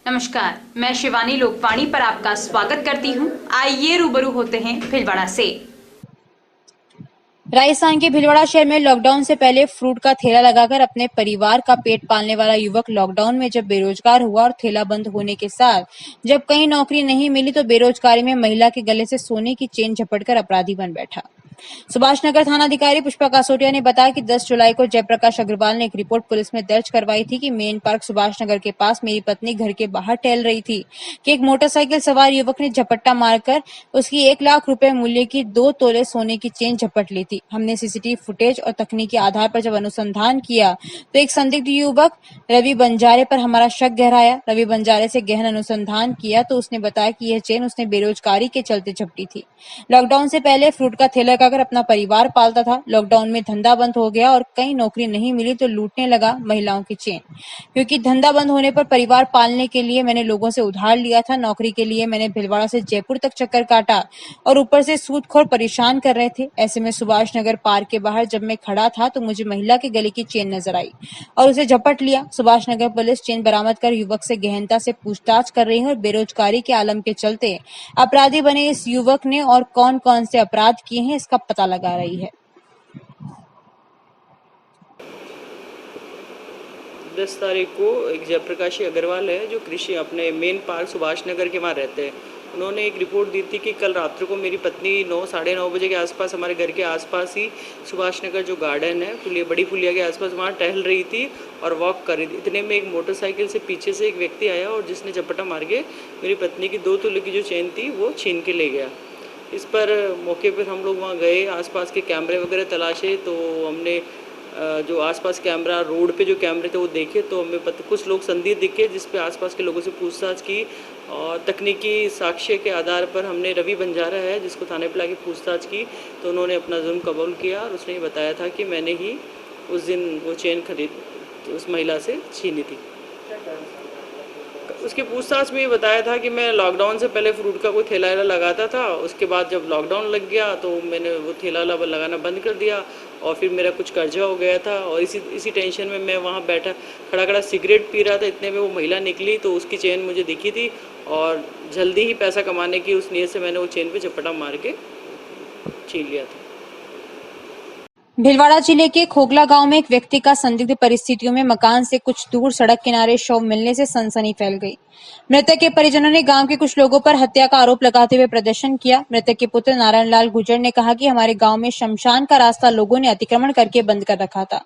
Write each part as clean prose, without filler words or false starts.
नमस्कार, मैं शिवानी लोकवाणी पर आपका स्वागत करती हूँ। आइए रूबरू होते हैं भीलवाड़ा से। राजस्थान के भीलवाड़ा शहर में लॉकडाउन से पहले फ्रूट का ठेला लगाकर अपने परिवार का पेट पालने वाला युवक लॉकडाउन में जब बेरोजगार हुआ और ठेला बंद होने के साथ जब कहीं नौकरी नहीं मिली तो बेरोजगारी में महिला के गले से सोने की चेन झपटकर अपराधी बन बैठा। सुभाष नगर थानाधिकारी पुष्पा कासोटिया ने बताया कि 10 जुलाई को जयप्रकाश अग्रवाल ने एक रिपोर्ट पुलिस में दर्ज करवाई थी कि मेन पार्क सुभाष नगर के पास मेरी पत्नी घर के बाहर टहल रही थी कि एक मोटरसाइकिल सवार युवक ने झपट्टा मारकर उसकी 1 लाख रुपए मूल्य की 2 तोले सोने की चेन झपट ली थी। हमने सीसीटीवी फुटेज और तकनीकी आधार पर जब अनुसंधान किया तो एक संदिग्ध युवक रवि बंजारे पर हमारा शक गहराया। रवि बंजारे से गहन अनुसंधान किया तो उसने बताया कि यह चेन उसने बेरोजगारी के चलते झपटी थी। लॉकडाउन से पहले फ्रूट का ठेला लगाकर अपना परिवार पालता था। लॉकडाउन में धंधा बंद हो गया और कहीं नौकरी नहीं मिली तो लूटने लगा महिलाओं की चेन। क्योंकि धंधा बंद होने पर परिवार पालने के लिए मैंने लोगों से उधार लिया था। नौकरी के लिए मैंने भीलवाड़ा से जयपुर तक चक्कर काटा और ऊपर से सूदखोर परेशान कर रहे थे। ऐसे में सुभाष नगर पार्क के बाहर जब मैं खड़ा था तो मुझे महिला के गले की चेन नजर आई और उसे झपट लिया। सुभाष नगर पुलिस चेन बरामद कर युवक से गहनता से पूछताछ कर रही है और बेरोजगारी के आलम के चलते अपराधी बने इस युवक ने और कौन कौन से अपराध किए हैं इसका पता लगा रही है। 10 तारीख को एक जयप्रकाश अग्रवाल है जो कृषि अपने मेन पार्क सुभाष नगर के वहाँ रहते हैं। उन्होंने एक रिपोर्ट दी थी कि कल रात्र को मेरी पत्नी 9 साढ़े 9 बजे के आसपास हमारे घर के आसपास ही सुभाष नगर जो गार्डन है बड़ी पुलिया के आसपास वहाँ टहल रही थी और वॉक कर रही थी। इतने में एक मोटरसाइकिल से पीछे से एक व्यक्ति आया और जिसने झपटा मार के मेरी पत्नी की 2 तोले की जो चेन थी वो छीन के ले गया। इस पर मौके पर हम लोग वहाँ गए, आसपास के कैमरे वगैरह तलाशे तो हमने जो आसपास कैमरा रोड पे जो कैमरे थे वो देखे तो हमें कुछ लोग संदिग्ध दिखे जिस पे आसपास के लोगों से पूछताछ की और तकनीकी साक्ष्य के आधार पर हमने रवि बंजारा है जिसको थाने पे लाके पूछताछ की तो उन्होंने अपना जुर्म कबूल किया और उसने ये बताया था कि मैंने ही उस दिन वो चेन खरीद उस महिला से छीनी थी। उसकी पूछताछ में ये बताया था कि मैं लॉकडाउन से पहले फ्रूट का कोई ठेला लगाता था, उसके बाद जब लॉकडाउन लग गया तो मैंने वो ठेला लगाना बंद कर दिया और फिर मेरा कुछ कर्जा हो गया था और इसी टेंशन में मैं वहाँ बैठा खड़ा सिगरेट पी रहा था। इतने में वो महिला निकली तो उसकी चेन मुझे दिखी थी और जल्दी ही पैसा कमाने की उस नीयत से मैंने वो चेन पे झपटा मार के छीन लिया था। भीलवाड़ा जिले के खोगला गांव में एक व्यक्ति का संदिग्ध परिस्थितियों में मकान से कुछ दूर सड़क किनारे शव मिलने से सनसनी फैल गई। मृतक के परिजनों ने गांव के कुछ लोगों पर हत्या का आरोप लगाते हुए प्रदर्शन किया। मृतक के पुत्र नारायण लाल गुर्जर ने कहा कि हमारे गांव में शमशान का रास्ता लोगों ने अतिक्रमण करके बंद कर रखा था,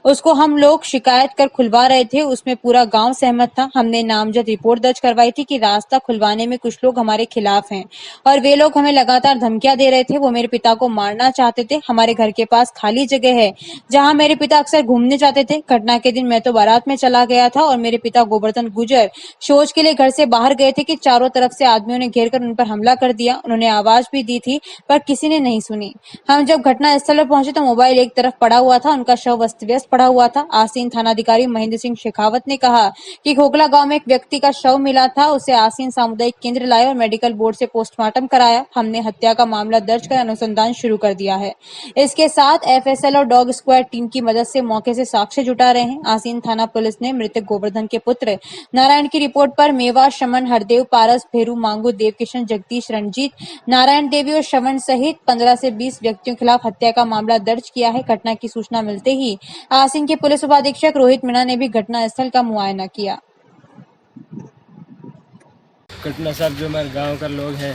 उसको हम लोग शिकायत कर खुलवा रहे थे, उसमें पूरा गांव सहमत था। हमने नामजद रिपोर्ट दर्ज करवाई थी कि रास्ता खुलवाने में कुछ लोग हमारे खिलाफ हैं और वे लोग हमें लगातार धमकियां दे रहे थे। वो मेरे पिता को मारना चाहते थे। हमारे घर के पास खाली जगह है जहां मेरे पिता अक्सर घूमने जाते थे। घटना के दिन मैं तो बारात में चला गया था और मेरे पिता गोवर्धन गुर्जर शौच के लिए घर से बाहर गए थे कि चारों तरफ से आदमियों ने घेरकर उन पर हमला कर दिया। उन्होंने आवाज भी दी थी पर किसी ने नहीं सुनी। हम जब घटना स्थल पर पहुंचे तो मोबाइल एक तरफ पड़ा हुआ था, उनका शव अस्त व्यस्त पड़ा हुआ था। आसीन थानाधिकारी महेंद्र सिंह शेखावत ने कहा कि खोखला गांव में एक व्यक्ति का शव मिला था, उसे आसीन सामुदायिक केंद्र लाए और मेडिकल बोर्ड से पोस्टमार्टम कराया। हमने हत्या का मामला दर्ज कर अनुसंधान शुरू कर दिया है। इसके साथ एफएसएल और डॉग स्क्वाड टीम की मदद से मौके से साक्ष्य जुटा रहे हैं। आसीन थाना पुलिस ने मृतक गोवर्धन के पुत्र नारायण की रिपोर्ट पर मेवा, शमन, हरदेव, पारस, भेरू, मांगू, देवकिशन, जगदीश, रंजीत, नारायण देवी और श्रवण सहित 15 से 20 व्यक्तियों के खिलाफ हत्या का मामला दर्ज किया है। घटना की सूचना मिलते ही आसीन के पुलिस उपाधीक्षक रोहित मीणा ने भी घटना स्थल का मुआयना किया। घटना साहब जो हमारे गांव का लोग हैं,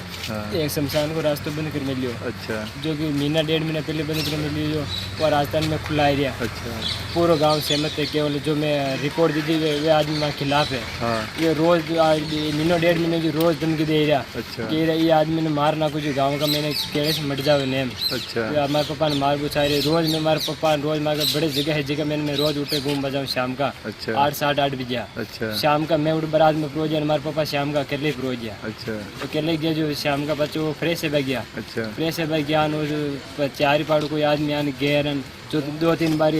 एक शमशान को रास्ता बंद कर मिलियो। अच्छा। जो कि महीना 1.5 महीना पहले बंद कर मिलियो और राजस्थान में खुला एरिया। अच्छा। पूरा गांव सहमत है, केवल जो मैं रिपोर्ट दी थी वे आदमी हमारे खिलाफ है। हाँ। ये रोज महीनों 1.5 महीने की रोज धमकी दे रहा। अच्छा। कि ये आदमी ने मारना कुछ गाँव का, मैंने केड़े से मट जावे नेम। अच्छा। हमारे पापा ने मार पूछा रहे रोज में, हमारे पापा रोज मार बड़े जगह है जगह मैंने रोज उठे घूम बजाऊँ शाम का। अच्छा। 8 साढ़े 8 बजे। अच्छा। शाम का मैं उठ बारात में प्रोज हमारे पापा शाम का अकेले प्रोज गया। अच्छा। तो अकेले गया जो शाम का बच्चा वो फ्रेश है गया। अच्छा। फ्रेश है गया 4 पाड़ू कोई आदमी आने गैरन जो 2-3 बार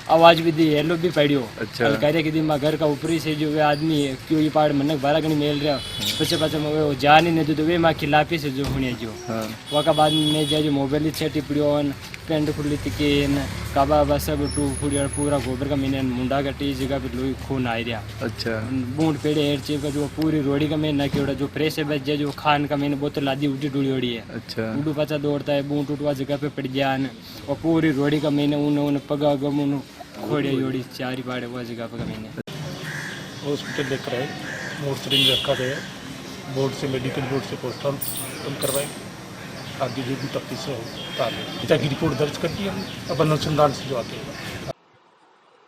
आवाज भी दी हेलो भी पड़ियो। अच्छा। कह रहे कि दी माँ घर का ऊपरी से जो वे आदमी है क्यों ये पहाड़ मनक बारह गणी मेल रहा पचे पचे वो जा नहीं दे तो वे माँ खिलाफी से जो होने जो वका बाद में जो मोबाइल छेटी पड़ियो पेंट खुली तिकेन काबा बा सब टू पूरा गोबर का मैंने मुंडा कटी जगह पे लोग खून आ रहा। अच्छा। बूंद पेड़े हेर चीज का जो पूरी रोड़ी का मैंने ना जो फ्रेश है बच जो खान का मैंने बोतल लादी उल्टी डुड़ी ओड़ी है। अच्छा। उडू पचा दौड़ता है बूंद टूटवा जगह पे पड़ गया और पूरी रोड़ी का मैंने उन पगा गम उन खोड़े जोड़ी चारी पाड़े वो जगह पे मैंने हॉस्पिटल लेकर आए, मोर्चरी में रखा गया, बोर्ड से मेडिकल बोर्ड से पोस्टमार्टम करवाए, आगे जो भी तफ्तीश है पिता की रिपोर्ट दर्ज कर दी हमने। अब अनुसंधान से जो आते हैं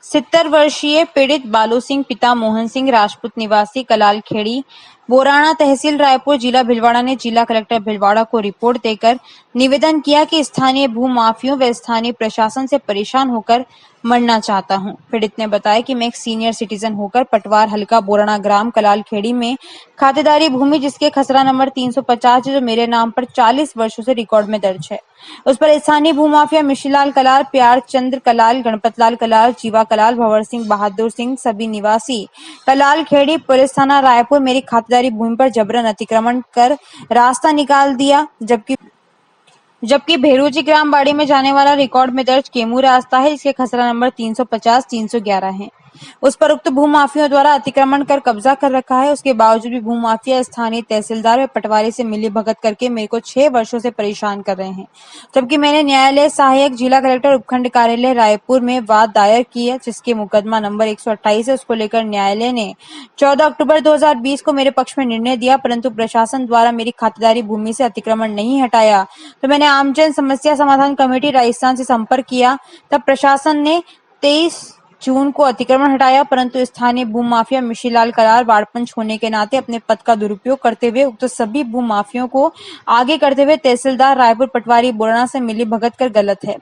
70 वर्षीय पीड़ित बालू सिंह पिता मोहन सिंह राजपूत निवासी कलाल खेड़ी बोराना तहसील रायपुर जिला भिलवाड़ा ने जिला कलेक्टर भिलवाड़ा को रिपोर्ट देकर निवेदन किया कि स्थानीय भूमाफियों व स्थानीय प्रशासन से परेशान होकर मरना चाहता हूं। पीड़ित ने बताया कि मैं एक सीनियर सिटीजन होकर पटवार हल्का बोराना ग्राम कलाल खेड़ी में खातेदारी भूमि जिसके खसरा नंबर 350 है जो मेरे नाम पर 40 वर्षों से रिकॉर्ड में दर्ज है, उस पर स्थानीय भूमाफिया मिशीलाल कलाल, प्यार चंद्र कलाल, गणपतलाल कलाल, जीवा कलाल, भंवर सिंह, बहादुर सिंह सभी निवासी कलाल खेड़ी पुलिस थाना रायपुर मेरी खातेदारी भूमि पर जबरन अतिक्रमण कर रास्ता निकाल दिया, जबकि भेरूजी ग्राम बाड़ी में जाने वाला रिकॉर्ड में दर्ज केमू रास्ता है जिसके खसरा नंबर 350, 311 है, उस पर उक्त भूमाफियों द्वारा अतिक्रमण कर कब्जा कर रखा है। उसके बावजूद भी भूमाफिया स्थानीय तहसीलदार व पटवारी से मिली भगत करके मेरे को 6 वर्षों से परेशान कर रहे हैं, जबकि मैंने न्यायालय सहायक जिला कलेक्टर उपखंड कार्यालय रायपुर में वाद दायर की है जिसके मुकदमा नंबर 128 है। उसको लेकर न्यायालय ने 14 अक्टूबर 2020 को मेरे पक्ष में निर्णय दिया, परंतु प्रशासन द्वारा मेरी खातेदारी भूमि से अतिक्रमण नहीं हटाया तो मैंने आमजन समस्या समाधान कमेटी राजस्थान से संपर्क किया। तब प्रशासन ने 23 जून को अतिक्रमण हटाया, परंतु स्थानीय भूमाफिया मिशीलाल कलाल बाड़पंच होने के नाते अपने पद का दुरुपयोग करते हुए उक्त सभी भूमाफियों को आगे करते हुए तहसीलदार रायपुर पटवारी बोराना से मिली भगत कर गलत है।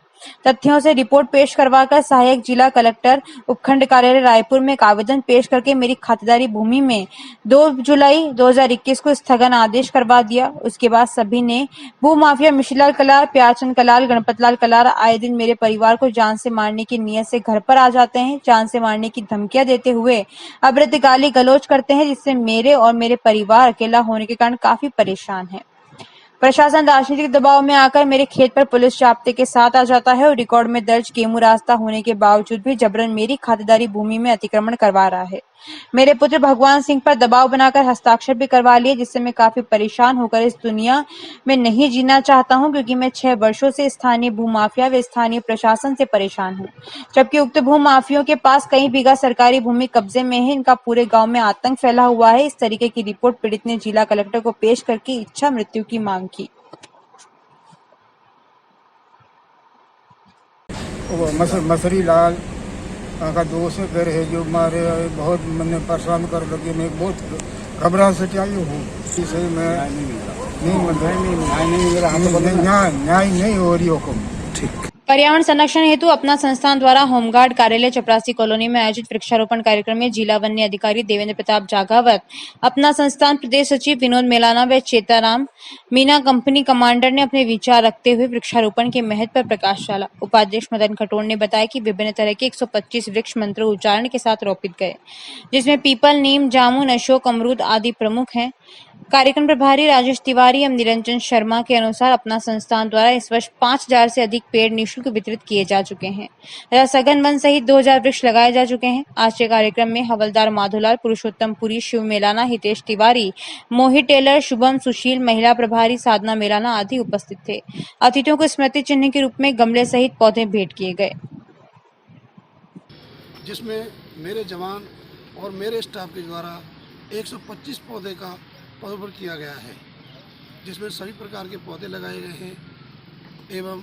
तथ्यों से रिपोर्ट पेश करवाकर सहायक जिला कलेक्टर उपखंड कार्यालय रायपुर में एक आवेदन पेश करके मेरी खातेदारी भूमि में 2 जुलाई 2021 को स्थगन आदेश करवा दिया। उसके बाद सभी ने भूमाफिया मिशीलाल कलाल, प्यारचंद कलाल, गणपतलाल कलाल आए दिन मेरे परिवार को जान से मारने की नीयत से घर पर आ जाते हैं, जान से मारने की धमकियां देते हुए अभद्र गाली गलौज करते हैं, जिससे मेरे और मेरे परिवार अकेला होने के कारण काफी परेशान है। प्रशासन राजनीतिक दबाव में आकर मेरे खेत पर पुलिस जाब्ते के साथ आ जाता है और रिकॉर्ड में दर्ज केमू रास्ता होने के बावजूद भी जबरन मेरी खातेदारी भूमि में अतिक्रमण करवा रहा है। मेरे पुत्र भगवान सिंह पर दबाव बनाकर हस्ताक्षर भी करवा लिए, जिससे मैं काफी परेशान होकर इस दुनिया में नहीं जीना चाहता हूं, क्योंकि मैं 6 वर्षों से स्थानीय भूमाफिया व स्थानीय प्रशासन से परेशान हूं, जबकि उक्त भूमाफियों के पास कई बीघा सरकारी भूमि कब्जे में है। इनका पूरे गाँव में आतंक फैला हुआ है। इस तरीके की रिपोर्ट पीड़ित ने जिला कलेक्टर को पेश करके इच्छा मृत्यु की मांग की। मसरी लाल का दोस्त घर है जो मारे बहुत मैंने परेशान कर लगे, मैं बहुत घबराहट से आई हूँ। इसे मैं न्याय नहीं हो रही हुक्म। ठीक। पर्यावरण संरक्षण हेतु अपना संस्थान द्वारा होमगार्ड कार्यालय चपरासी कॉलोनी में आयोजित वृक्षारोपण कार्यक्रम में जिला वन्य अधिकारी देवेंद्र प्रताप जागावत, अपना संस्थान प्रदेश सचिव विनोद मेलाना व चेताराम मीना कंपनी कमांडर ने अपने विचार रखते हुए वृक्षारोपण के महत्व पर प्रकाश डाला। उपाध्यक्ष मदन खटोड़ ने बताया कि विभिन्न तरह के 125 वृक्ष मंत्र उच्चारण के साथ रोपित गए, जिसमें पीपल, नीम, जामुन, अशोक, अमरूद आदि प्रमुख हैं। कार्यक्रम प्रभारी राजेश तिवारी एवं निरंजन शर्मा के अनुसार अपना संस्थान द्वारा इस वर्ष 5000 से अधिक पेड़ निःशुल्क वितरित किए जा चुके हैं तथा सघन वन सहित 2000 वृक्ष लगाए जा चुके हैं। आज के कार्यक्रम में हवलदार माधोलाल, पुरुषोत्तम पुरी, शिव मेलाना, हितेश तिवारी, मोहित टेलर, शुभम, सुशील, महिला प्रभारी साधना मेलाना आदि उपस्थित थे। अतिथियों को स्मृति चिन्ह के रूप में गमले सहित पौधे भेंट किए गए, जिसमें मेरे जवान और मेरे स्टाफ के द्वारा 125 पौधे का पौधरोपण किया गया है, जिसमें सभी प्रकार के पौधे लगाए गए हैं एवं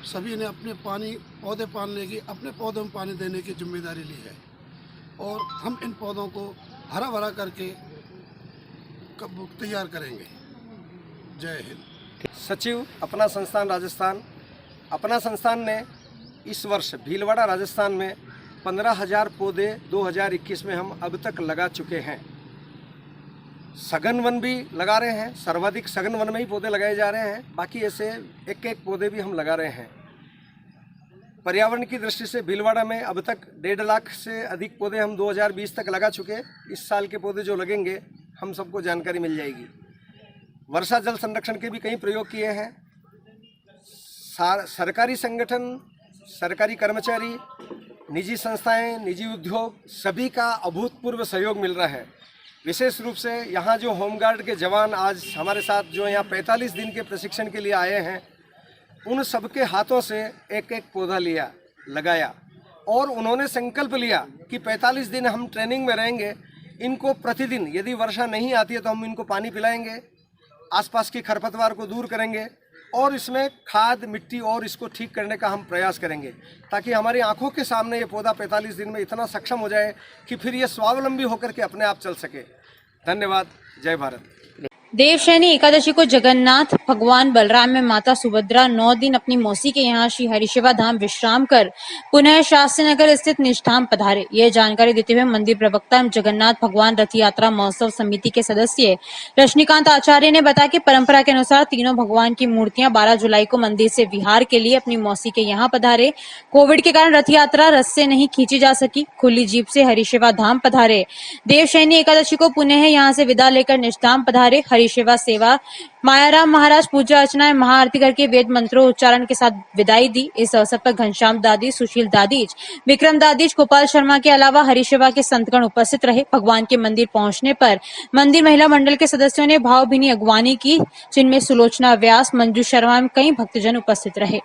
सभी ने अपने पौधे पालने की, अपने पौधों में पानी देने की जिम्मेदारी ली है और हम इन पौधों को हरा भरा करके तैयार करेंगे। जय हिंद। सचिव अपना संस्थान राजस्थान, अपना संस्थान ने इस वर्ष भीलवाड़ा राजस्थान में 15,000 पौधे 2021 में हम अब तक लगा चुके हैं। सघन वन भी लगा रहे हैं, सर्वाधिक सघन वन में ही पौधे लगाए जा रहे हैं, बाकी ऐसे एक एक पौधे भी हम लगा रहे हैं। पर्यावरण की दृष्टि से भीलवाड़ा में अब तक 1.5 लाख से अधिक पौधे हम 2020 तक लगा चुके। इस साल के पौधे जो लगेंगे हम सबको जानकारी मिल जाएगी। वर्षा जल संरक्षण के भी कई प्रयोग किए हैं। सरकारी संगठन, सरकारी कर्मचारी, निजी संस्थाएं, निजी उद्योग सभी का अभूतपूर्व सहयोग मिल रहा है। विशेष रूप से यहाँ जो होमगार्ड के जवान आज हमारे साथ जो यहाँ 45 दिन के प्रशिक्षण के लिए आए हैं, उन सबके हाथों से एक एक पौधा लिया, लगाया और उन्होंने संकल्प लिया कि 45 दिन हम ट्रेनिंग में रहेंगे। इनको प्रतिदिन यदि वर्षा नहीं आती है तो हम इनको पानी पिलाएंगे, आसपास की खरपतवार को दूर करेंगे और इसमें खाद, मिट्टी और इसको ठीक करने का हम प्रयास करेंगे, ताकि हमारी आंखों के सामने ये पौधा 45 दिन में इतना सक्षम हो जाए कि फिर ये स्वावलंबी होकर के अपने आप चल सके। धन्यवाद। जय भारत। देवशयनी एकादशी को जगन्नाथ भगवान बलराम में माता सुभद्रा 9 दिन अपनी मौसी के यहाँ श्री हरिशिवा धाम विश्राम कर पुनः शास्त्री नगर स्थित निष्ठाम पधारे। यह जानकारी देते हुए मंदिर प्रवक्ता एवं जगन्नाथ भगवान रथ यात्रा महोत्सव समिति के सदस्य रश्मिकांत आचार्य ने बताया कि परंपरा के अनुसार तीनों भगवान की मूर्तियां 12 जुलाई को मंदिर से विहार के लिए अपनी मौसी के यहाँ पधारे। कोविड के कारण रथ यात्रा रथ से नहीं खींची जा सकी, खुली जीप से हरिशिवा धाम पधारे। देवशयनी एकादशी को पुनः यहाँ से विदा लेकर निष्ठाम पधारे। हरिशिवा सेवा मायाराम महाराज पूजा अर्चना महाआरती करके वेद मंत्रों उच्चारण के साथ विदाई दी। इस अवसर पर घनश्याम दादी, सुशील दादीज, विक्रम दादीज, गोपाल शर्मा के अलावा हरिशिवा के संतगण उपस्थित रहे। भगवान के मंदिर पहुंचने पर मंदिर महिला मंडल के सदस्यों ने भावभीनी अगवानी की, जिनमें सुलोचना व्यास, मंजू शर्मा एवं कई भक्तजन उपस्थित रहे।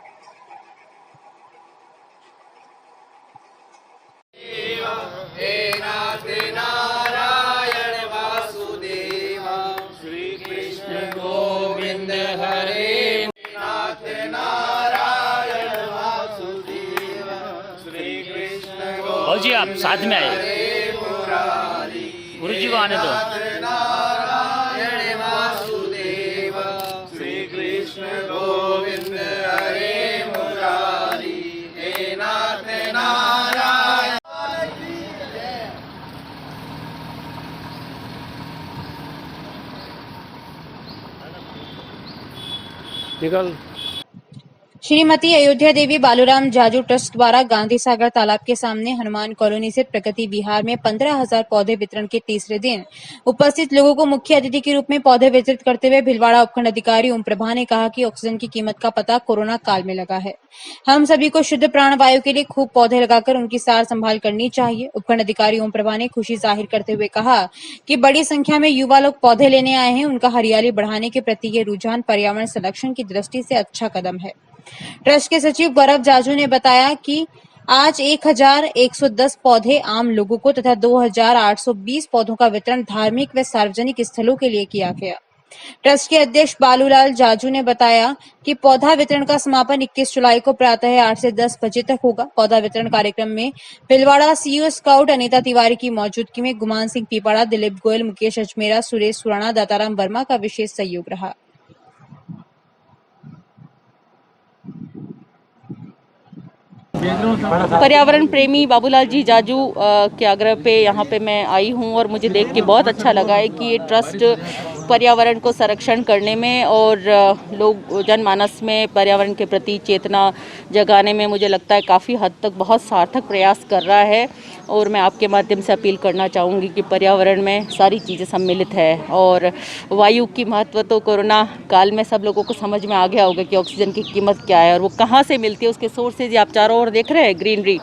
और जी आप साथ में आए, गुरु जी को आने दो। श्री कृष्ण गोविंद हरे मुरारी, हे नाथ नारायण। निकल। श्रीमती अयोध्या देवी बालूराम जाजू ट्रस्ट द्वारा गांधी सागर तालाब के सामने हनुमान कॉलोनी से प्रगति विहार में 15,000 पौधे वितरण के तीसरे दिन उपस्थित लोगों को मुख्य अतिथि के रूप में पौधे वितरित करते हुए भिलवाड़ा उपखंड अधिकारी ओम प्रभा ने कहा कि ऑक्सीजन की कीमत का पता कोरोना काल में लगा है। हम सभी को शुद्ध प्राण वायु के लिए खूब पौधे लगाकर उनकी सार संभाल करनी चाहिए। उपखंड अधिकारी ओम प्रभा ने खुशी जाहिर करते हुए कहा कि बड़ी संख्या में युवा लोग पौधे लेने आए हैं। उनका हरियाली बढ़ाने के प्रति ये रुझान पर्यावरण संरक्षण की दृष्टि से अच्छा कदम है। ट्रस्ट के सचिव गौरव जाजू ने बताया कि आज 1,110 पौधे आम लोगों को तथा 2,820 पौधों का वितरण धार्मिक व सार्वजनिक स्थलों के लिए किया गया। ट्रस्ट के अध्यक्ष बालूलाल जाजू ने बताया कि पौधा वितरण का समापन 21 जुलाई को प्रातः 8 से 10 बजे तक होगा। पौधा वितरण कार्यक्रम में भिलवाड़ा सीईओ स्काउट अनीता तिवारी की मौजूदगी में गुमान सिंह पीपाड़ा, दिलीप गोयल, मुकेश अजमेरा, सुरेश सुराणा, दाताराम वर्मा का विशेष सहयोग रहा। पर्यावरण प्रेमी बाबूलाल जी जाजू के आग्रह पे यहाँ पे मैं आई हूँ और मुझे देख के बहुत अच्छा लगा है कि ये ट्रस्ट पर्यावरण को संरक्षण करने में और लोग जनमानस में पर्यावरण के प्रति चेतना जगाने में मुझे लगता है काफ़ी हद तक बहुत सार्थक प्रयास कर रहा है। और मैं आपके माध्यम से अपील करना चाहूँगी कि पर्यावरण में सारी चीज़ें सम्मिलित है और वायु की महत्व तो कोरोना काल में सब लोगों को समझ में आ गया होगा कि ऑक्सीजन की कीमत क्या है और वो कहाँ से मिलती है, उसके सोर्सेज आप चारों ओर देख रहे हैं, ग्रीनरी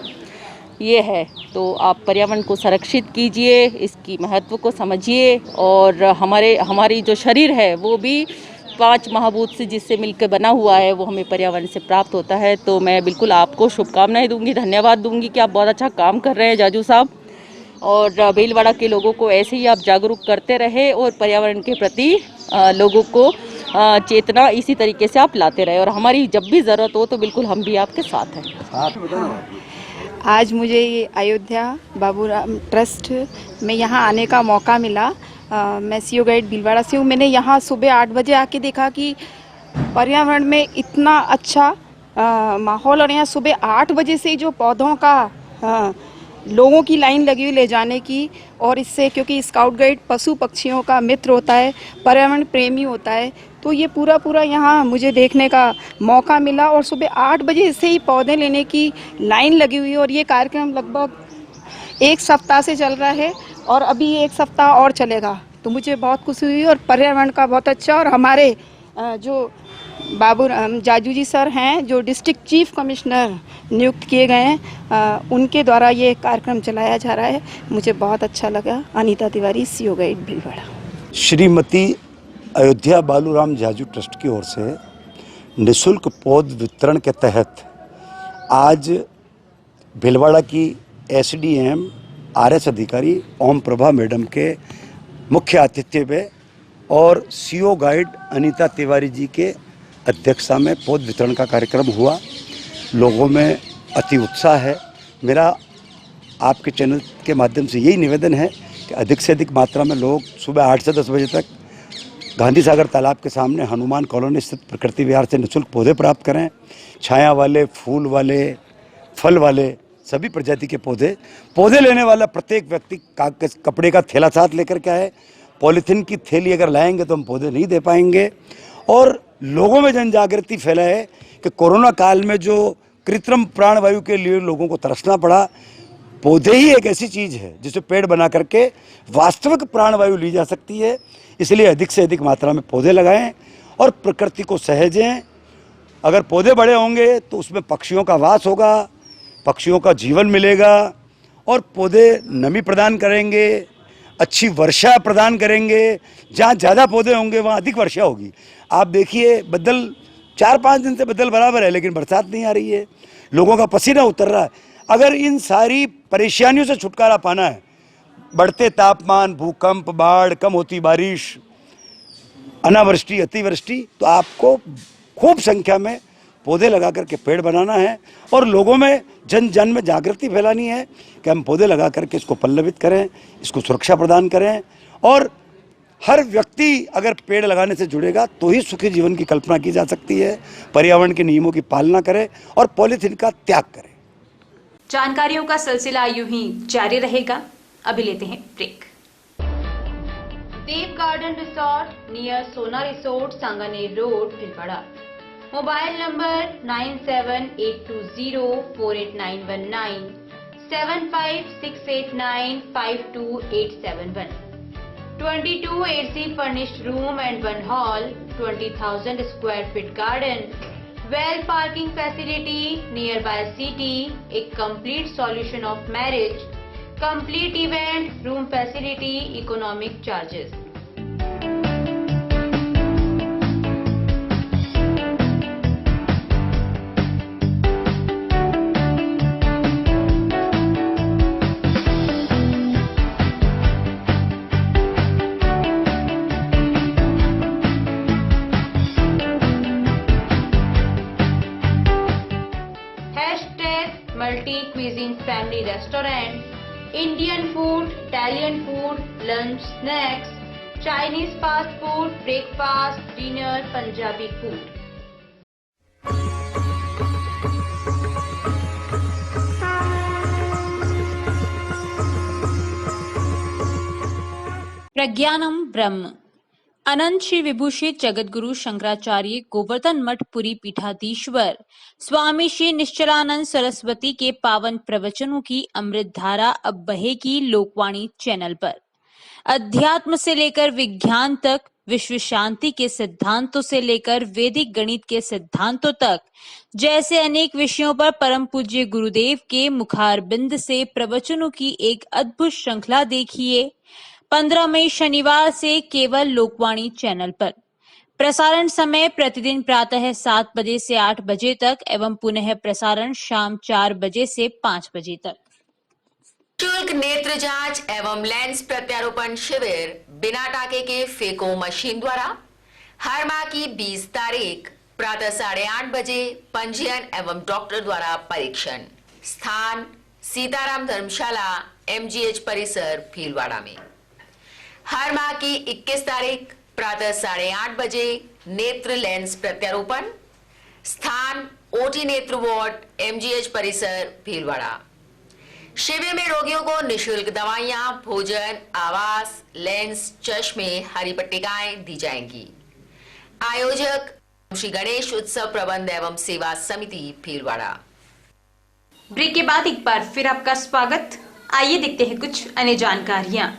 ये है। तो आप पर्यावरण को संरक्षित कीजिए, इसकी महत्व को समझिए और हमारी जो शरीर है वो भी 5 महाभूत से जिससे मिलकर बना हुआ है, वो हमें पर्यावरण से प्राप्त होता है। तो मैं बिल्कुल आपको शुभकामनाएं दूंगी, धन्यवाद दूंगी कि आप बहुत अच्छा काम कर रहे हैं जाजू साहब और भीलवाड़ा के लोगों को ऐसे ही आप जागरूक करते रहे और पर्यावरण के प्रति लोगों को चेतना इसी तरीके से आप लाते रहे और हमारी जब भी ज़रूरत हो तो बिल्कुल हम भी आपके साथ हैं। आज मुझे ये अयोध्या बाबूराम ट्रस्ट में यहाँ आने का मौका मिला। मैं सीईओ गाइड भीलवाड़ा से हूँ। मैंने यहाँ सुबह 8 बजे आके देखा कि पर्यावरण में इतना अच्छा माहौल और यहाँ सुबह 8 बजे से जो पौधों का लोगों की लाइन लगी हुई ले जाने की, और इससे क्योंकि स्काउट गाइड पशु पक्षियों का मित्र होता है, पर्यावरण प्रेमी होता है, तो ये पूरा यहाँ मुझे देखने का मौका मिला। और सुबह 8 बजे से ही पौधे लेने की लाइन लगी हुई है, और ये कार्यक्रम लगभग 1 सप्ताह से चल रहा है और अभी 1 सप्ताह और चलेगा। तो मुझे बहुत खुशी हुई और पर्यावरण का बहुत अच्छा। और हमारे जो बाबू जाजू जी सर हैं, जो डिस्ट्रिक्ट चीफ कमिश्नर नियुक्त किए गए हैं, उनके द्वारा ये कार्यक्रम चलाया जा रहा है। मुझे बहुत अच्छा लगा। Anita Tiwari, CO guide Bhilwara. Shrimati Ayodhya Baluram Jaju trust की ओर से निःशुल्क पौध वितरण के तहत आज भीलवाड़ा की एसडीएम आरएस अधिकारी ओम प्रभा मैडम के मुख्य आतिथ्य में और सीओ गाइड अनीता तिवारी जी के अध्यक्षता में पौध वितरण का कार्यक्रम हुआ। लोगों में अति उत्साह है। मेरा आपके चैनल के माध्यम से यही निवेदन है कि अधिक से अधिक मात्रा में लोग सुबह 8 से 10 बजे तक गांधी सागर तालाब के सामने हनुमान कॉलोनी स्थित प्रकृति विहार से निःशुल्क पौधे प्राप्त करें। छाया वाले, फूल वाले, फल वाले सभी प्रजाति के पौधे लेने वाला प्रत्येक व्यक्ति कागज कपड़े का थैला साथ लेकर के आए। पॉलीथीन की थैली अगर लाएंगे तो हम पौधे नहीं दे पाएंगे। और लोगों में जन जागृति फैलाए कि कोरोना काल में जो कृत्रिम प्राणवायु के लिए लोगों को तरसना पड़ा, पौधे ही एक ऐसी चीज़ है जिसे पेड़ बना करके वास्तविक प्राणवायु ली जा सकती है। इसलिए अधिक से अधिक मात्रा में पौधे लगाएं और प्रकृति को सहेजें। अगर पौधे बड़े होंगे तो उसमें पक्षियों का वास होगा, पक्षियों का जीवन मिलेगा और पौधे नमी प्रदान करेंगे, अच्छी वर्षा प्रदान करेंगे। जहाँ ज़्यादा पौधे होंगे वहाँ अधिक वर्षा होगी। आप देखिए बदल 4-5 दिन से बदल बराबर है लेकिन बरसात नहीं आ रही है, लोगों का पसीना उतर रहा है। अगर इन सारी परेशानियों से छुटकारा पाना है, बढ़ते तापमान, भूकंप, बाढ़, कम होती बारिश, अनावृष्टि, अतिवृष्टि, तो आपको खूब संख्या में पौधे लगा करके पेड़ बनाना है और लोगों में जन जन में जागृति फैलानी है कि हम पौधे लगा करके इसको पल्लवित करें, इसको सुरक्षा प्रदान करें। और हर व्यक्ति अगर पेड़ लगाने से जुड़ेगा तो ही सुखी जीवन की कल्पना की जा सकती है। पर्यावरण के नियमों की पालना करें और पॉलीथीन का त्याग करें। जानकारियों का सिलसिला यूं ही जारी रहेगा। अभी लेते हैं ब्रेक। देव गार्डन रिसोर्ट नियर सोना resort, Sanganer road, Bhilwara. Mobile number 9782048919, 7568952871, 22 AC furnished room and 1 hall, 20,000 square feet garden, well parking facility nearby city, a complete solution of marriage, complete event, room facility, economic charges. Multi cuisine family restaurant, Indian food, Italian food, lunch, snacks, Chinese fast food, breakfast, dinner, Punjabi food. प्रज्ञानम ब्रह्म। अनंत श्री विभूषित जगतगुरु शंकराचार्य गोवर्धन मठ पुरी पीठाधीश्वर स्वामी श्री निश्चलानंद सरस्वती के पावन प्रवचनों की अमृत धारा अब बहेगी Lokvani channel पर। अध्यात्म से लेकर विज्ञान तक, विश्व शांति के सिद्धांतों से लेकर वैदिक गणित के सिद्धांतों तक, जैसे अनेक विषयों पर परम पूज्य गुरुदेव के मुखारबिंद से प्रवचनों की एक अद्भुत श्रृंखला देखिए 15 मई शनिवार से केवल लोकवाणी चैनल पर। प्रसारण समय प्रतिदिन प्रातः 7 बजे से 8 बजे तक एवं पुनः प्रसारण शाम 4 बजे से 5 बजे तक। शुल्क नेत्र जांच एवं लेंस प्रत्यारोपण शिविर बिना टाके के फेको मशीन द्वारा हर माह की 20 तारीख प्रातः 8:30 बजे पंजीयन एवं डॉक्टर द्वारा परीक्षण। स्थान सीताराम धर्मशाला, MGH परिसर, भीलवाड़ा में। हर माह की 21 तारीख प्रातः 8:30 बजे नेत्र लेंस प्रत्यारोपण। स्थान OT नेत्र वार्ड, MGH परिसर, भीलवाड़ा। शिविर में रोगियों को निशुल्क दवाइयां, भोजन, आवास, लेंस, चश्मे, हरी पट्टिकाएं दी जाएंगी। आयोजक श्री गणेश उत्सव प्रबंध एवं सेवा समिति भीलवाड़ा। ब्रेक के बाद एक बार फिर आपका स्वागत। आइए देखते हैं कुछ अन्य जानकारियां।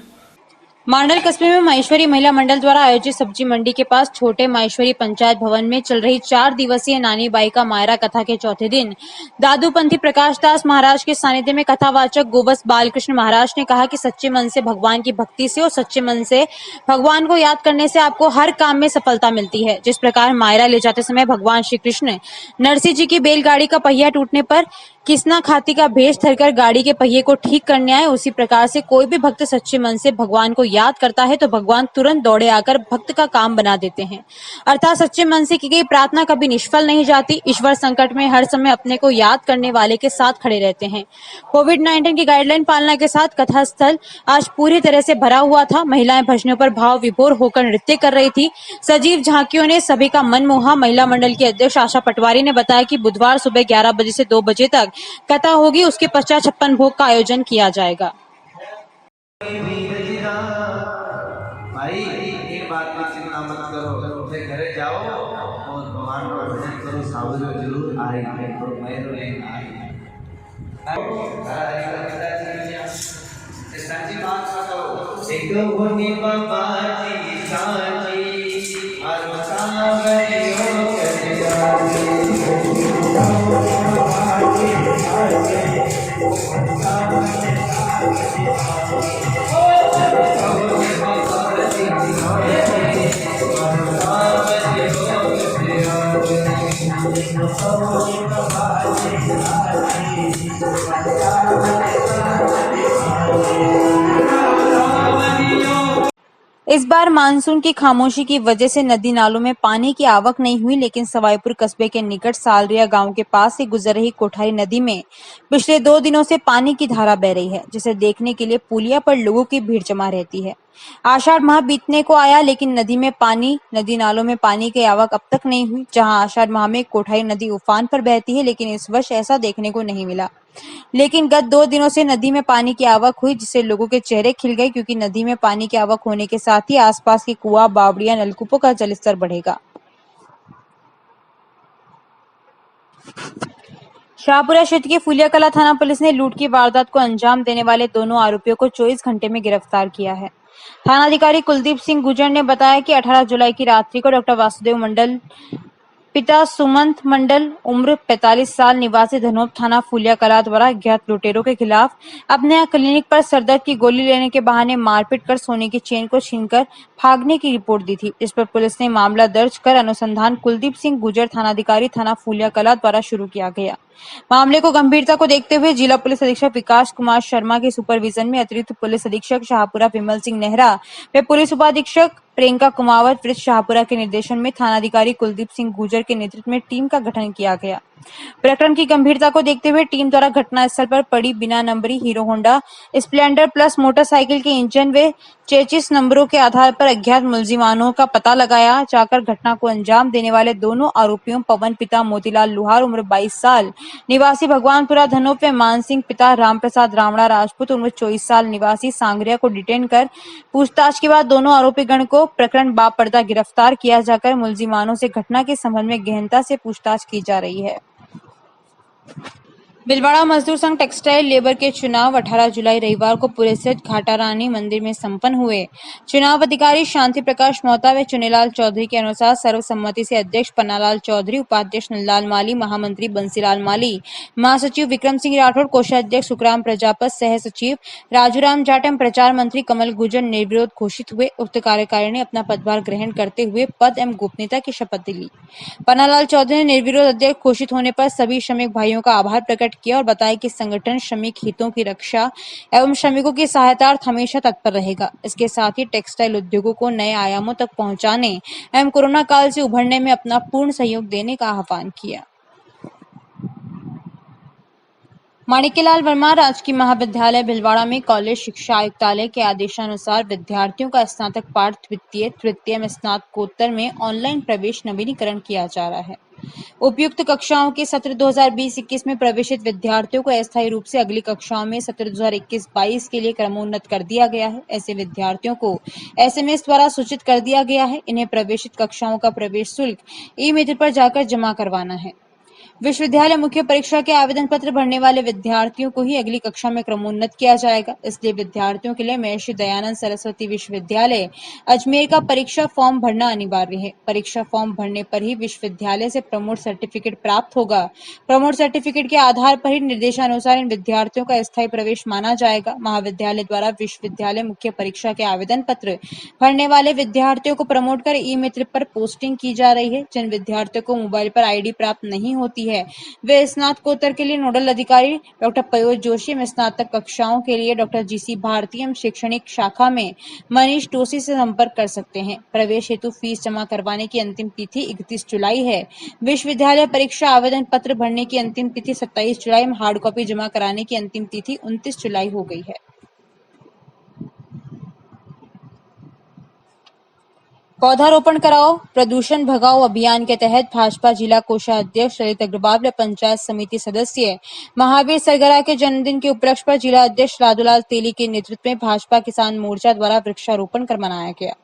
मांडल कस्बे में माहेश्वरी महिला मंडल द्वारा आयोजित सब्जी मंडी के पास छोटे माहेश्वरी पंचायत भवन में चल रही 4 दिवसीय नानी बाई का मायरा कथा के चौथे दिन दादूपंथी प्रकाश दास महाराज के सानिध्य में कथावाचक गोवस बालकृष्ण महाराज ने कहा कि सच्चे मन से भगवान की भक्ति से और सच्चे मन से भगवान को याद करने से आपको हर काम में सफलता मिलती है। जिस प्रकार मायरा ले जाते समय भगवान श्री कृष्ण नरसिंह जी की बैलगाड़ी का पहिया टूटने पर किसना खाती का भेष धरकर गाड़ी के पहिए को ठीक करने आए, उसी प्रकार से कोई भी भक्त सच्चे मन से भगवान को याद करता है तो भगवान तुरंत दौड़े आकर भक्त का काम बना देते हैं। अर्थात सच्चे मन से की गई प्रार्थना कभी निष्फल नहीं जाती। ईश्वर संकट में हर समय अपने को याद करने वाले के साथ खड़े रहते हैं। कोविड-19 की गाइडलाइन पालना के साथ कथा स्थल आज पूरी तरह से भरा हुआ था। महिलाएं भजनों पर भाव विभोर होकर नृत्य कर रही थी। सजीव झांकियों ने सभी का मन मोहा। महिला मंडल की अध्यक्ष आशा पटवारी ने बताया कि बुधवार सुबह 11 बजे से 2 बजे तक कथा होगी। उसके पश्चात 56 भोग का आयोजन किया जाएगा। भाई एक बात की चिंता मत करो, अपने घरे जाओ और भगवान का भजन करो, सावधान जरूर आएंगे तो मैं तो लेकर आएंगे। सच्ची बात बताओ, एक भोगी बाबा जी साची और सावरियों के इस बार मानसून की खामोशी की वजह से नदी नालों में पानी की आवक नहीं हुई, लेकिन सवाईपुर कस्बे के निकट सालरिया गांव के पास से गुजर रही कोठारी नदी में पिछले 2 दिनों से पानी की धारा बह रही है, जिसे देखने के लिए पुलिया पर लोगों की भीड़ जमा रहती है। आषाढ़ माह बीतने को आया, लेकिन नदी नालों में पानी की आवक अब तक नहीं हुई। जहां आषाढ़ माह में कोठारी नदी उफान पर बहती है, लेकिन इस वर्ष ऐसा देखने को नहीं मिला। लेकिन गत 2 दिनों से नदी में पानी की आवक हुई, जिससे लोगों के चेहरे खिल गए, क्योंकि नदी में पानी की आवक होने के साथ ही आसपास के कुआं, बावड़ियां, नलकूपों का जलस्तर बढ़ेगा। शाहपुरा क्षेत्र के फुलिया कला थाना पुलिस ने लूट की वारदात को अंजाम देने वाले दोनों आरोपियों को 24 घंटे में गिरफ्तार किया है। थानाधिकारी कुलदीप सिंह गुजर ने बताया कि 18 जुलाई की रात्रि को डॉक्टर वासुदेव मंडल पिता सुमंत मंडल उम्र 45 साल निवासी धनोप थाना फुलिया कला द्वारा अज्ञात लुटेरों के खिलाफ अपने यहाँ क्लिनिक पर सरदर्द की गोली लेने के बहाने मारपीट कर सोने की चेन को छीनकर भागने की रिपोर्ट दी थी। इस पर पुलिस ने मामला दर्ज कर अनुसंधान कुलदीप सिंह गुजर थानाधिकारी थाना फुलिया कला द्वारा शुरू किया गया। मामले को गंभीरता को देखते हुए जिला पुलिस अधीक्षक विकास कुमार शर्मा के सुपरविजन में अतिरिक्त पुलिस अधीक्षक शाहपुरा विमल सिंह नेहरा व पुलिस उपाधीक्षक प्रियंका कुमावत वृत्त शाहपुरा के निर्देशन में थानाधिकारी कुलदीप सिंह गुजर के नेतृत्व में टीम का गठन किया गया। प्रकरण की गंभीरता को देखते हुए टीम द्वारा घटनास्थल पर पड़ी बिना नंबरी hero Honda Splendor plus motorcycle के इंजन व चेचिस नंबरों के आधार पर अज्ञात मुलजिमानों का पता लगाया जाकर घटना को अंजाम देने वाले दोनों आरोपियों पवन पिता मोतीलाल लुहार उम्र 22 साल निवासी भगवानपुरा धनोप व मान सिंह पिता रामप्रसाद रामड़ा राजपूत उम्र 24 साल निवासी सांगरिया को डिटेन कर पूछताछ के बाद दोनों आरोपी गण को प्रकरण बापर्दा गिरफ्तार किया जाकर मुलजिमानों से घटना के संबंध में गहनता से पूछताछ की जा रही है। भीलवाड़ा मजदूर संघ टेक्सटाइल लेबर के चुनाव 18 जुलाई रविवार को पुरे स्थित घाटा रानी मंदिर में संपन्न हुए। चुनाव अधिकारी शांति प्रकाश मोहता व चुनेलाल चौधरी के अनुसार सर्वसम्मति से अध्यक्ष पन्नालाल चौधरी, उपाध्यक्ष नंदलाल माली, महामंत्री बंसीलाल माली, महासचिव विक्रम सिंह राठौड़, कोषाध्यक्ष सुखराम प्रजापत, सह सचिव राजूराम जाटम, प्रचार मंत्री कमल गुर्जर निर्विरोध घोषित हुए। उक्त कार्यकारिणी ने अपना पदभार ग्रहण करते हुए पद एवं गोपनीयता की शपथ ली। पन्नालाल चौधरी ने निर्विरोध अध्यक्ष घोषित होने पर सभी श्रमिक भाइयों का आभार प्रकट किया और बताया कि संगठन श्रमिक हितों की रक्षा एवं श्रमिकों की सहायतार्थ हमेशा तत्पर रहेगा। इसके साथ ही टेक्सटाइल उद्योगों को नए आयामों तक पहुंचाने एवं कोरोना काल से उभरने में अपना पूर्ण सहयोग देने का आह्वान किया। माणिक्यलाल वर्मा राजकीय महाविद्यालय भीलवाड़ा में कॉलेज शिक्षा आयुक्तालय के आदेशानुसार विद्यार्थियों का स्नातक पाठ द्वितीय, तृतीय में स्नातकोत्तर में ऑनलाइन प्रवेश नवीनीकरण किया जा रहा है। उपयुक्त कक्षाओं के सत्र 2020-21 में प्रवेशित विद्यार्थियों को अस्थायी रूप से अगली कक्षाओं में सत्र 2021-22 के लिए क्रमोन्नत कर दिया गया है। ऐसे विद्यार्थियों को SMS द्वारा सूचित कर दिया गया है। इन्हें प्रवेशित कक्षाओं का प्रवेश शुल्क ई-मित्र पर जाकर जमा करवाना है। विश्वविद्यालय मुख्य परीक्षा के आवेदन पत्र भरने वाले विद्यार्थियों को ही अगली कक्षा में क्रमोन्नत किया जाएगा। इसलिए विद्यार्थियों के लिए महर्षि दयानंद सरस्वती विश्वविद्यालय अजमेर का परीक्षा फॉर्म भरना अनिवार्य है। परीक्षा फॉर्म भरने पर ही विश्वविद्यालय से प्रमोट सर्टिफिकेट प्राप्त होगा। प्रमोट सर्टिफिकेट के आधार पर ही निर्देशानुसार इन विद्यार्थियों का स्थायी प्रवेश माना जाएगा। महाविद्यालय द्वारा विश्वविद्यालय मुख्य परीक्षा के आवेदन पत्र भरने वाले विद्यार्थियों को प्रमोट कर ई-मित्र पर पोस्टिंग की जा रही है। जिन विद्यार्थियों को मोबाइल पर ID प्राप्त नहीं होती है वे स्नातकोत्तर के लिए नोडल अधिकारी डॉक्टर पयोज जोशी में, स्नातक कक्षाओं के लिए डॉक्टर GC भारतीय शैक्षणिक शाखा में मनीष टोसी से संपर्क कर सकते हैं। प्रवेश हेतु फीस जमा करवाने की अंतिम तिथि 31 जुलाई है। विश्वविद्यालय परीक्षा आवेदन पत्र भरने की अंतिम तिथि 27 जुलाई में, हार्ड कॉपी जमा कराने की अंतिम तिथि 29 जुलाई हो गई है। पौधारोपण कराओ प्रदूषण भगाओ अभियान के तहत भाजपा जिला कोषाध्यक्ष ललित अग्रवाल व पंचायत समिति सदस्य महावीर सरगरा के जन्मदिन के उपलक्ष्य पर जिला अध्यक्ष लादूलाल तेली के नेतृत्व में भाजपा किसान मोर्चा द्वारा वृक्षारोपण कर मनाया गया।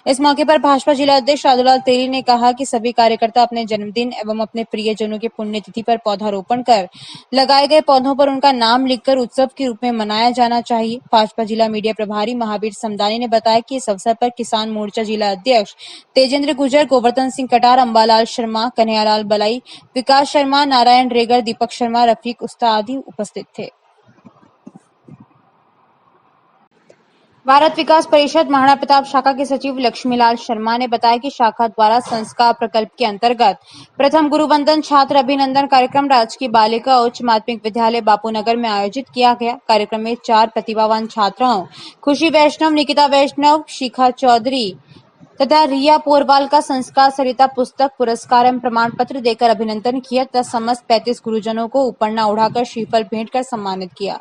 इस मौके पर भाजपा जिला अध्यक्ष लादूलाल तेली ने कहा कि सभी कार्यकर्ता अपने जन्मदिन एवं अपने प्रियजनों की पुण्यतिथि पर पौधारोपण कर लगाए गए पौधों पर उनका नाम लिखकर उत्सव के रूप में मनाया जाना चाहिए। भाजपा जिला मीडिया प्रभारी महावीर समदानी ने बताया कि इस अवसर पर किसान मोर्चा जिला अध्यक्ष तेजेंद्र गुजर, गोवर्धन सिंह कटार, अंबालाल शर्मा, कन्हैयालाल बलाई, विकास शर्मा, नारायण रेगर, दीपक शर्मा, रफीक उस्ता आदि उपस्थित थे। भारत विकास परिषद महाराणा प्रताप शाखा के सचिव लक्ष्मीलाल शर्मा ने बताया कि शाखा द्वारा संस्कार प्रकल्प के अंतर्गत प्रथम गुरुवंदन छात्र अभिनंदन कार्यक्रम राजकीय बालिका उच्च माध्यमिक विद्यालय बापूनगर में आयोजित किया गया। कार्यक्रम में 4 प्रतिभावान छात्राओं खुशी वैष्णव, निकिता वैष्णव, शिखा चौधरी तथा रिया पोरवाल का संस्कार सरिता पुस्तक, पुरस्कार एवं प्रमाण पत्र देकर अभिनंदन किया तथा समस्त 35 गुरुजनों को उपरना उड़ाकर श्रीफल भेंट कर सम्मानित किया।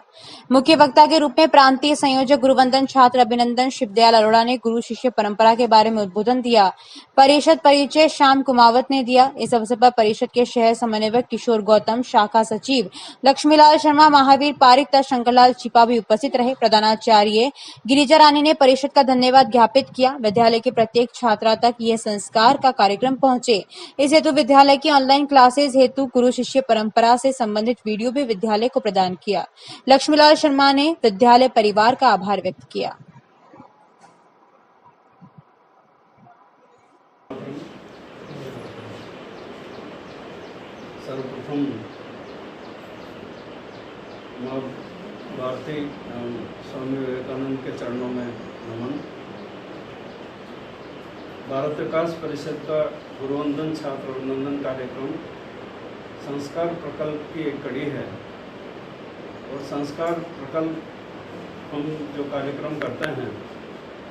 मुख्य वक्ता के रूप में प्रांतीय संयोजक गुरुवंदन छात्र अभिनंदन शिवदयाल अरोड़ा ने गुरु शिष्य परंपरा के बारे में उद्बोधन दिया। परिषद परिचय श्याम कुमावत ने दिया। इस अवसर पर परिषद के शहर समन्वयक किशोर गौतम, शाखा सचिव लक्ष्मीलाल शर्मा, महावीर पारिक तथा शंकरलाल छिपा भी उपस्थित रहे। प्रधानाचार्य गिरिजा रानी ने परिषद का धन्यवाद ज्ञापित किया। विद्यालय के प्रत्येक छात्रा तक यह संस्कार का कार्यक्रम पहुंचे, इस हेतु विद्यालय की ऑनलाइन क्लासेस हेतु गुरु शिष्य परंपरा से संबंधित वीडियो भी विद्यालय को प्रदान किया। लक्ष्मीलाल शर्मा ने विद्यालय परिवार का आभार व्यक्त किया। सर्वप्रथम भारती स्वामी विवेकानंद के चरणों में नमन। भारत विकास परिषद का गुरुवंदन छात्र अभिनंदन कार्यक्रम संस्कार प्रकल्प की एक कड़ी है और संस्कार प्रकल्प हम जो कार्यक्रम करते हैं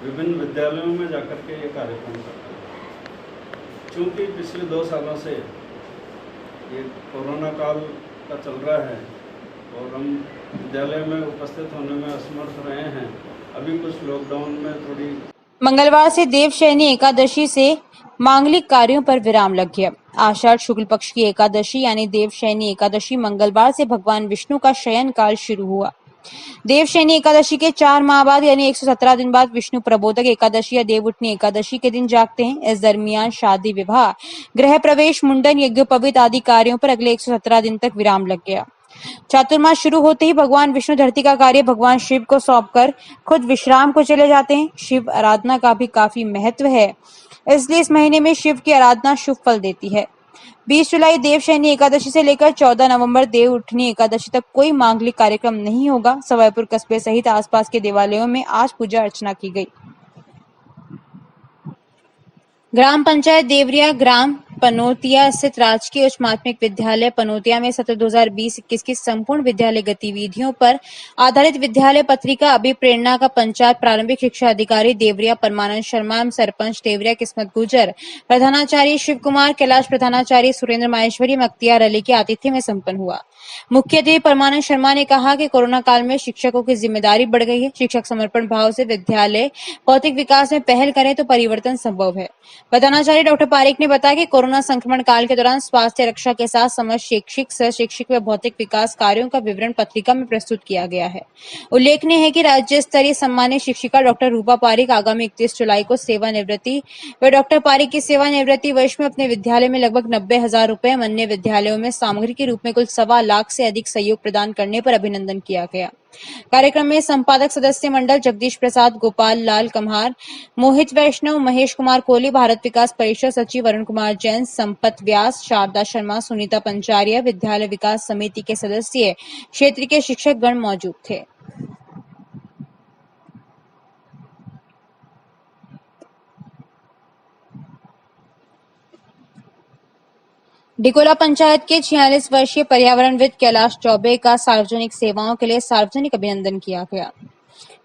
विभिन्न विद्यालयों में जाकर के ये कार्यक्रम करते हैं। चूँकि पिछले 2 सालों से ये कोरोना काल का चल रहा है और हम विद्यालय में उपस्थित होने में असमर्थ रहे हैं, अभी कुछ लॉकडाउन में थोड़ी मंगलवार से देवशयनी एकादशी से मांगलिक कार्यों पर विराम लग गया। आषाढ़ शुक्ल पक्ष की एकादशी यानी देवशयनी एकादशी मंगलवार से भगवान विष्णु का शयन काल शुरू हुआ। देवशयनी एकादशी के 4 माह बाद यानी 117 दिन बाद विष्णु प्रबोधक एकादशी या देवउठनी एकादशी के दिन जागते हैं। इस दरमियान शादी, विवाह, गृह प्रवेश, मुंडन, यज्ञोपवीत आदि कार्यों पर अगले 117 दिन तक विराम लग गया। चातुर्मास शुरू होते ही भगवान विष्णु धरती का कार्य भगवान शिव को सौंपकर खुद विश्राम को चले जाते हैं। शिव आराधना का भी काफी महत्व है, इसलिए इस महीने में शिव की आराधना शुभ फल देती है। 20 जुलाई देवशयनी एकादशी से लेकर 14 नवंबर देव उठनी एकादशी तक कोई मांगलिक कार्यक्रम नहीं होगा। सवाईपुर कस्बे सहित आसपास के देवालयों में आज पूजा अर्चना की गई। ग्राम पंचायत देवरिया ग्राम पनोतिया स्थित राजकीय उच्च माध्यमिक विद्यालय पनोतिया में सत्र 2020-21 की संपूर्ण विद्यालय गतिविधियों पर आधारित विद्यालय पत्रिका अभिप्रेरणा का पंचायत प्रारंभिक शिक्षा अधिकारी देवरिया परमानंद शर्मा एवं सरपंच देवरिया किस्मत गुजर, प्रधानाचार्य शिव कुमार, कैलाश प्रधानाचार्य सुरेंद्र माहेश्वरी, अख्तियार अली के आतिथ्य में संपन्न हुआ। मुख्य अतिथि परमानंद शर्मा ने कहा कि कोरोना काल में शिक्षकों की जिम्मेदारी बढ़ गई है। शिक्षक समर्पण भाव से विद्यालय भौतिक विकास में पहल करें तो परिवर्तन संभव है। प्रधानाचार्य डॉक्टर पारिक ने बताया कि कोरोना कोरोना संक्रमण काल के दौरान स्वास्थ्य रक्षा के साथ समस्त शैक्षिक, सह शैक्षिक व भौतिक विकास कार्यों का विवरण पत्रिका में प्रस्तुत किया गया है। उल्लेखनीय है कि राज्य स्तरीय सम्मानित शिक्षिका डॉक्टर रूपा पारिक आगामी 31 जुलाई को सेवानिवृत्ति व डॉक्टर पारिक की सेवानिवृत्ति वर्ष में अपने विद्यालय में लगभग 90,000 रुपए, अन्य विद्यालयों में सामग्री के रूप में कुल 1.25 लाख से अधिक सहयोग प्रदान करने पर अभिनंदन किया गया। कार्यक्रम में संपादक सदस्य मंडल जगदीश प्रसाद, गोपाल लाल कम्हार, मोहित वैष्णव, महेश कुमार कोहली, भारत विकास परिषद सचिव अरुण कुमार जैन, संपत व्यास, शारदा शर्मा, सुनीता पंचारिया, विद्यालय विकास समिति के सदस्य, क्षेत्र के शिक्षक गण मौजूद थे। डिकोला पंचायत के 46 वर्षीय पर्यावरणविद कैलाश चौबे का सार्वजनिक सेवाओं के लिए सार्वजनिक अभिनंदन किया गया।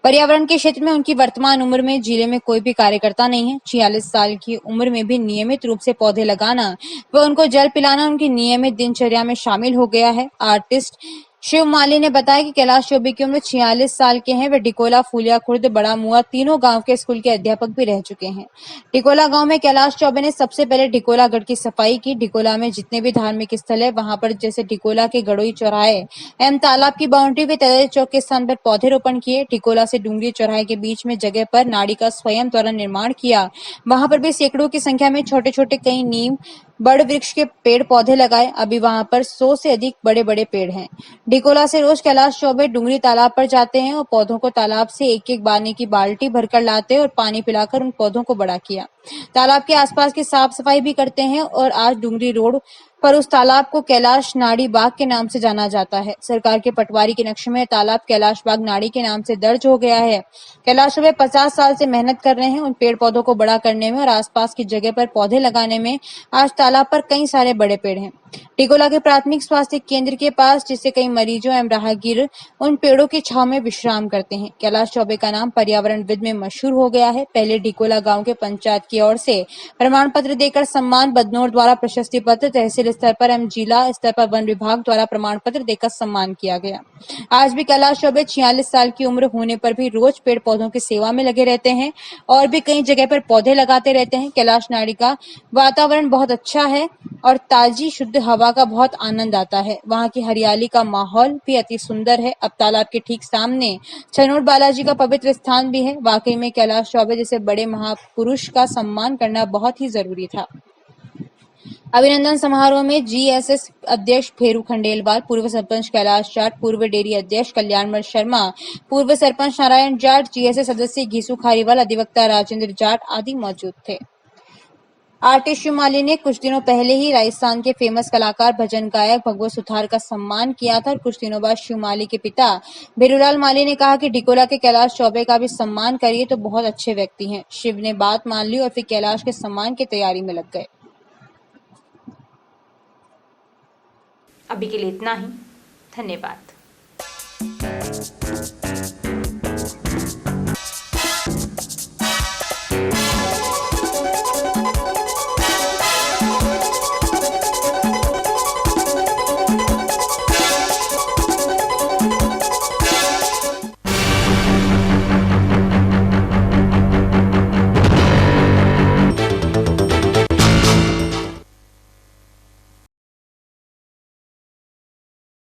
पर्यावरण के क्षेत्र में उनकी वर्तमान उम्र में जिले में कोई भी कार्यकर्ता नहीं है। 46 साल की उम्र में भी नियमित रूप से पौधे लगाना व उनको जल पिलाना उनकी नियमित दिनचर्या में शामिल हो गया है। आर्टिस्ट शिव माली ने बताया कि कैलाश चौबे की उम्र 46 साल के हैं। वे डिकोला, फूलिया खुर्द, बड़ा मुआ तीनों गांव के स्कूल के अध्यापक भी रह चुके हैं। डिकोला गांव में कैलाश चौबे ने सबसे पहले डिकोला गढ़ की सफाई की। डिकोला में जितने भी धार्मिक स्थल है वहां पर जैसे डिकोला के गड़ोई चौराहे एवं तालाब की बाउंड्री व तैयारी चौक के स्थान पर पौधे रोपण किए। डिकोला से डूंगरी चौराहे के बीच में जगह पर नाड़ी का स्वयं द्वारा निर्माण किया। वहां पर भी सैकड़ों की संख्या में छोटे छोटे कई नीम बड़ वृक्ष के पेड़ पौधे लगाए। अभी वहां पर 100 से अधिक बड़े बड़े पेड़ हैं। डिकोला से रोज कैलाश चौबे डूंगरी तालाब पर जाते हैं और पौधों को तालाब से एक एक पानी की बाल्टी भरकर लाते और पानी पिलाकर उन पौधों को बड़ा किया। तालाब के आसपास की साफ सफाई भी करते हैं और आज डूंगरी रोड पर उस तालाब को कैलाश नाड़ी बाग के नाम से जाना जाता है। सरकार के पटवारी के नक्शे में तालाब कैलाश बाग नाड़ी के नाम से दर्ज हो गया है। कैलाश चौबे 50 साल से मेहनत कर रहे हैं उन पेड़ पौधों को बड़ा करने में और आसपास की जगह पर पौधे लगाने में। आज तालाब पर कई सारे बड़े पेड़ हैं। डिकोला के प्राथमिक स्वास्थ्य केंद्र के पास जिससे कई मरीजों एवं राहगीर उन पेड़ों की छांव में विश्राम करते हैं। कैलाश चौबे का नाम पर्यावरणविद में मशहूर हो गया है। पहले डिकोला गांव के पंचायत की ओर से प्रमाण पत्र देकर सम्मान, बदनोर द्वारा प्रशस्ति पत्र, तहसील स्तर पर एवं जिला स्तर पर वन विभाग द्वारा प्रमाण पत्र देकर सम्मान किया गया। आज भी कैलाश चौबे 46 साल की उम्र होने पर भी रोज पेड़ पौधों की सेवा में लगे रहते हैं और भी कई जगह पर पौधे लगाते रहते हैं। कैलाश नाड़ी का वातावरण बहुत अच्छा है और ताजी शुद्ध हवा का बहुत आनंद आता है। वहाँ की हरियाली का माहौल भी अति सुंदर है। अब तालाब के ठीक सामने छनोट बालाजी का पवित्र स्थान भी है। वाकई में कैलाश चौबे जैसे बड़े महापुरुष का सम्मान करना बहुत ही जरूरी था। अभिनंदन समारोह में जीएसएस अध्यक्ष फेरू खंडेलवाल, पूर्व सरपंच कैलाश जाट, पूर्व डेयरी अध्यक्ष कल्याणमल शर्मा, पूर्व सरपंच नारायण जाट, जीएसएस सदस्य घीसू खारीवाल, अधिवक्ता राजेंद्र जाट आदि मौजूद थे। आर्टिस्ट शिव माली ने कुछ दिनों पहले ही राजस्थान के फेमस कलाकार भजन गायक भगवत सुथार का सम्मान किया था और कुछ दिनों बाद शिव माली के पिता भेरूलाल माली ने कहा कि डिकोला के कैलाश चौबे का भी सम्मान करिए तो बहुत अच्छे व्यक्ति हैं। शिव ने बात मान ली और फिर कैलाश के सम्मान की तैयारी में लग गए। अभी के लिए इतना ही। धन्यवाद।